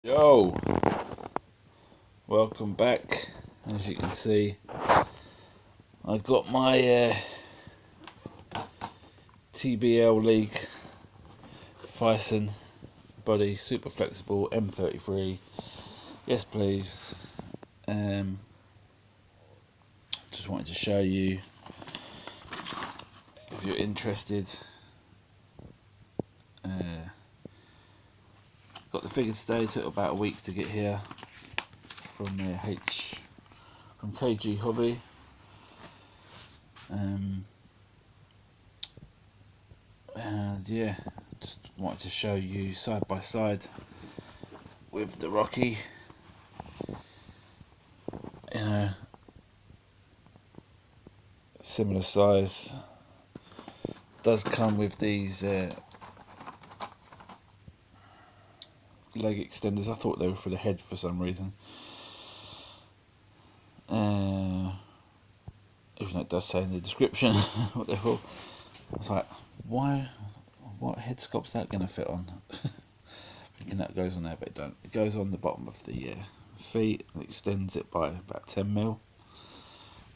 Yo, welcome back. As you can see, I got my TBLeague phicen body, super flexible M33. Yes, please. Just wanted to show you if you're interested. Got the figures today. Took about a week to get here from KG Hobby. And yeah, just wanted to show you side by side with the Rocky. Similar size. Does come with these leg extenders. I thought they were for the head for some reason. Even though it does say in the description what they're for. I was like, why? What head sculpt's that going to fit on? Thinking that goes on there, but it don't. It goes on the bottom of the feet and extends it by about 10mm.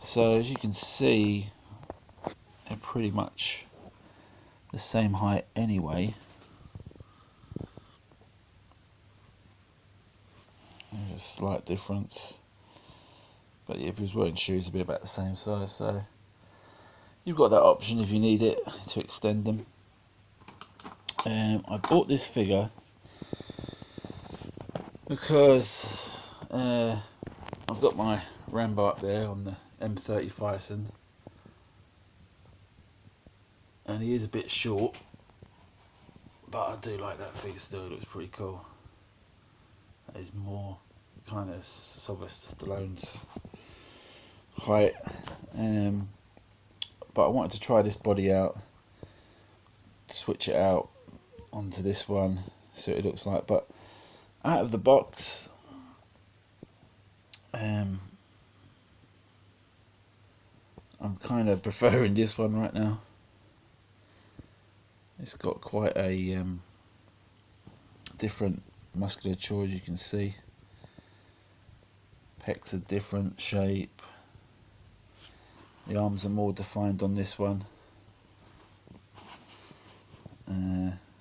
So as you can see, they're pretty much the same height anyway. There's a slight difference, but if you was wearing shoes, it'd be about the same size. So you've got that option if you need it to extend them. I bought this figure because I've got my Rambo up there on the m33 phicen, and he is a bit short, but I do like that figure still. It looks pretty cool. That is more kind of Sylvester Stallone's height, but I wanted to try this body out, switch it out onto this one, see what it looks like. But out of the box, I'm kind of preferring this one right now. It's got quite a different musculature, as you can see. Pecs are different shape. The arms are more defined on this one.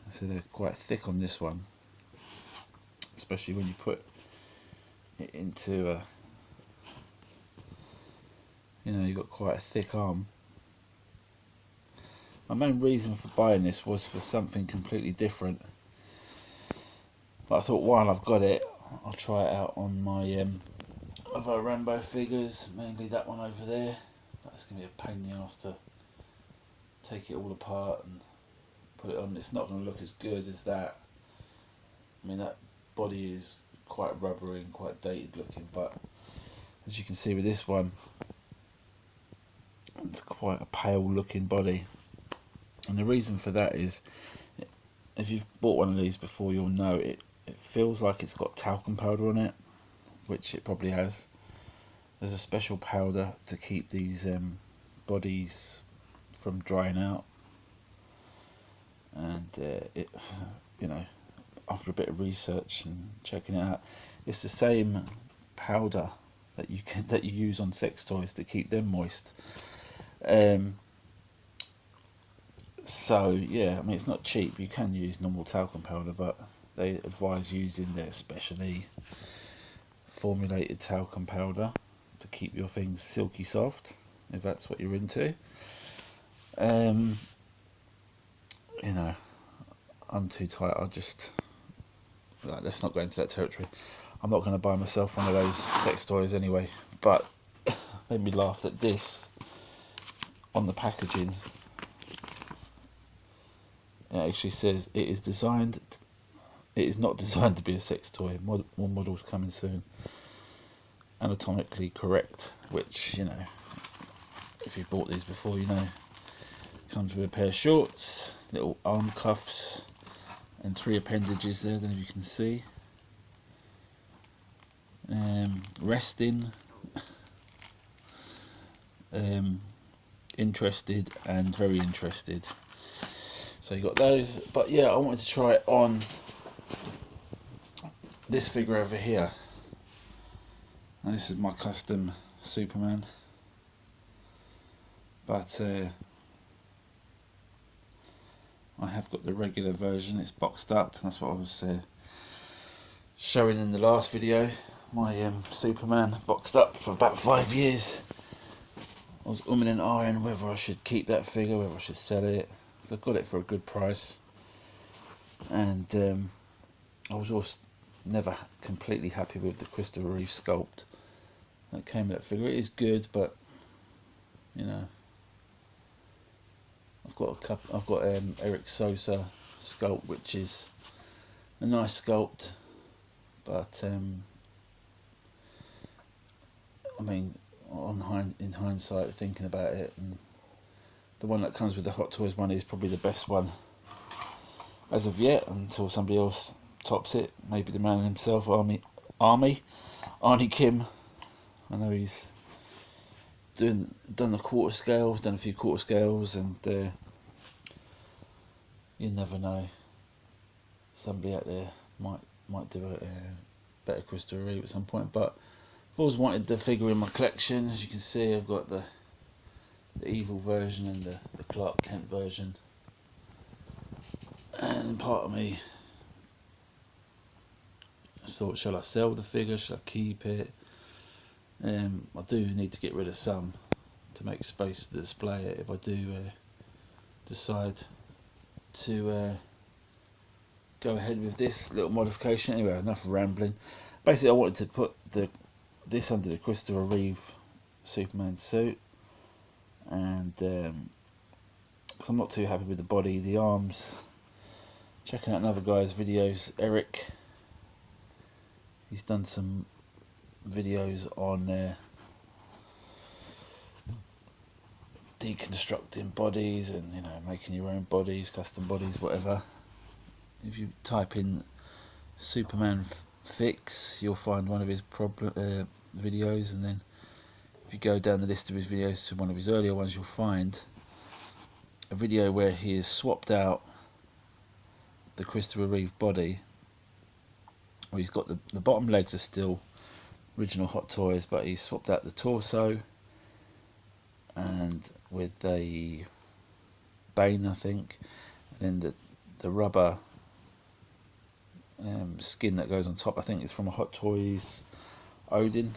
So they're quite thick on this one, especially when you put it into a, you've got quite a thick arm. My main reason for buying this was for something completely different, but I thought while I've got it, I'll try it out on my other Rambo figures, mainly that one over there. That's going to be a pain in the ass to take it all apart and put it on. It's not going to look as good as that. I mean, that body is quite rubbery and quite dated looking, but as you can see with this one, it's quite a pale looking body. And the reason for that is, if you've bought one of these before, you'll know it feels like it's got talcum powder on it, which it probably has. There's a special powder to keep these bodies from drying out, and it, after a bit of research and checking it out, it's the same powder that you use on sex toys to keep them moist. So yeah, I mean, it's not cheap. You can use normal talcum powder, but they advise using their specially formulated talcum powder to keep your things silky soft, if that's what you're into. I'm too tight. I'll just, let's not go into that territory. I'm not going to buy myself one of those sex toys anyway. But made me laugh at this on the packaging. It actually says it is not designed to be a sex toy. More models coming soon. Anatomically correct, which, if you bought these before, comes with a pair of shorts, little arm cuffs, and 3 appendages there. I don't know if you can see. Resting, interested, and very interested. So you got those, but yeah, I wanted to try it on this figure over here. And this is my custom Superman, but I have got the regular version. It's boxed up. That's what I was showing in the last video. My Superman boxed up for about 5 years. I was umming and ahhing whether I should keep that figure, whether I should sell it. So I got it for a good price, and I was also never completely happy with the Christopher Reeve sculpt that came with that figure. It is good, but you know, I've got Eric Sosa sculpt, which is a nice sculpt, but I mean, in hindsight, thinking about it, and the one that comes with the Hot Toys one is probably the best one as of yet, until somebody else tops it. Maybe the man himself, Arnie Kim. I know he's done the quarter scale, done a few quarter scales, and you never know. Somebody out there might do a better Christopher Reeve at some point. But I've always wanted the figure in my collection. As you can see, I've got the evil version and the Clark Kent version. And part of me thought, shall I sell the figure? Shall I keep it? I do need to get rid of some to make space to display it if I do decide to go ahead with this little modification. Anyway, enough rambling. Basically, I wanted to put this under the Christopher Reeve Superman suit, and because I'm not too happy with the body, the arms. Checking out another guy's videos, Eric. He's done some videos on deconstructing bodies and, you know, making your own bodies, custom bodies, whatever. If you type in Superman fix, you'll find one of his videos, and then if you go down the list of his videos to one of his earlier ones, you'll find a video where he has swapped out the Christopher Reeve body. Well, he's got the bottom legs are still original Hot Toys, but he's swapped out the torso, and with a Bane, I think, and then the rubber skin that goes on top, I think it's from a Hot Toys Odin,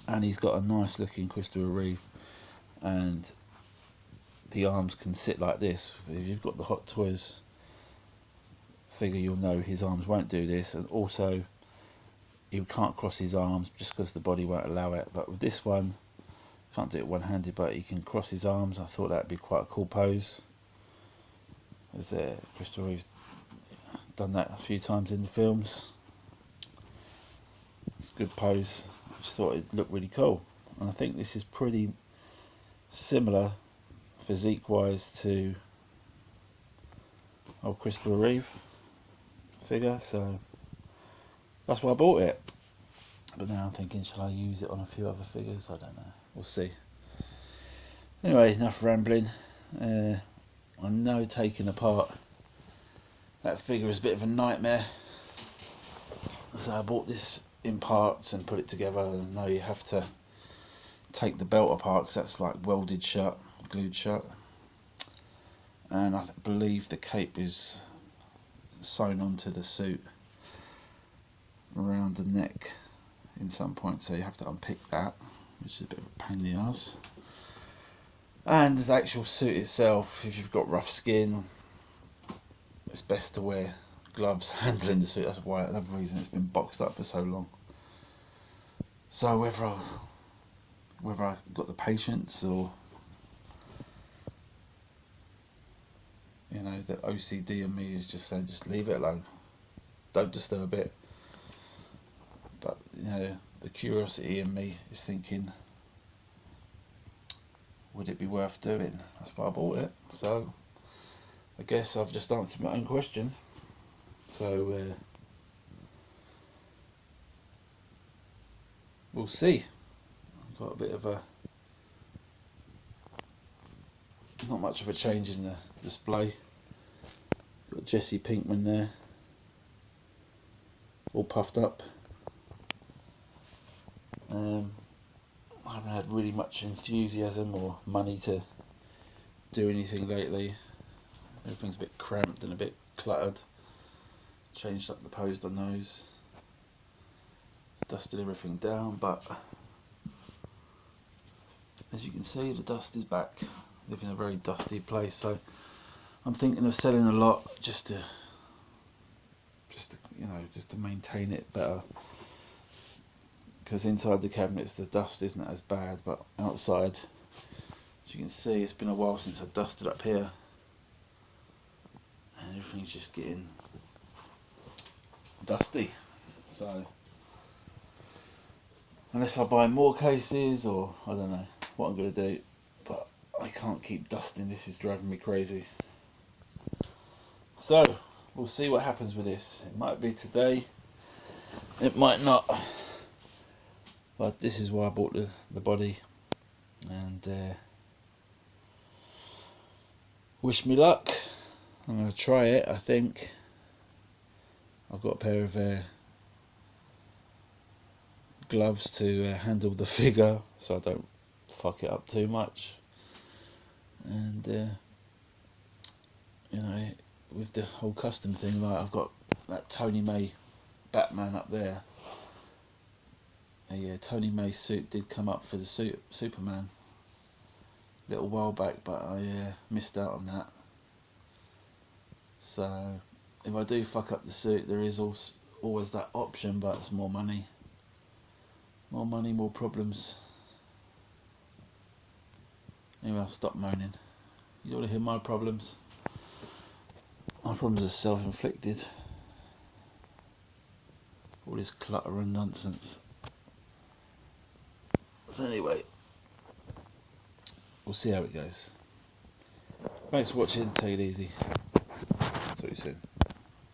and he's got a nice looking Christopher Reeve, and the arms can sit like this. If you've got the Hot Toys figure, you'll know his arms won't do this, and also he can't cross his arms just because the body won't allow it. But with this one, can't do it one-handed, but he can cross his arms. I thought that'd be quite a cool pose, as Christopher Reeve's done that a few times in the films. It's a good pose. I just thought it looked really cool, and I think this is pretty similar physique wise to old Christopher Reeve figure, so that's why I bought it. But now I'm thinking, shall I use it on a few other figures? I don't know, we'll see. Anyway, enough rambling. I know taking apart that figure is a bit of a nightmare, so I bought this in parts and put it together. And I know you have to take the belt apart because that's like welded shut, glued shut, and I believe the cape is sewn onto the suit around the neck in some point, so you have to unpick that, which is a bit of a pain in the ass. And the actual suit itself, if you've got rough skin, it's best to wear gloves handling the suit. That's why, another reason it's been boxed up for so long. So whether I got the patience, or you know, the OCD in me is just saying, just leave it alone, don't disturb it. But you know, the curiosity in me is thinking, would it be worth doing? That's why I bought it. So I guess I've just answered my own question. So we'll see. I've got a bit of not much of a change in the display. Got Jesse Pinkman there. all puffed up. I haven't had really much enthusiasm or money to do anything lately. Everything's a bit cramped and a bit cluttered. Changed up the post on those, dusted everything down, but as you can see, the dust is back. I live in a very dusty place, so I'm thinking of selling a lot just to maintain it better. Because inside the cabinets the dust isn't as bad, but outside, as you can see, it's been a while since I dusted up here, and everything's just getting dusty. So unless I buy more cases, or I don't know what I'm going to do, but I can't keep dusting. This is driving me crazy. So we'll see what happens with this. It might be today, it might not, but this is why I bought the body, and wish me luck. I'm going to try it. I think I've got a pair of gloves to handle the figure so I don't fuck it up too much, and you know, with the whole custom thing, like I've got that Tony May Batman up there. A Tony May suit did come up for the Superman a little while back, but I missed out on that. So if I do fuck up the suit, there is always that option, but it's more money. More money, more problems. Anyway, I'll stop moaning. You don't want to hear my problems? My problems are self-inflicted. All this clutter and nonsense. So anyway, we'll see how it goes. Thanks for watching. Take it easy. Talk to you soon.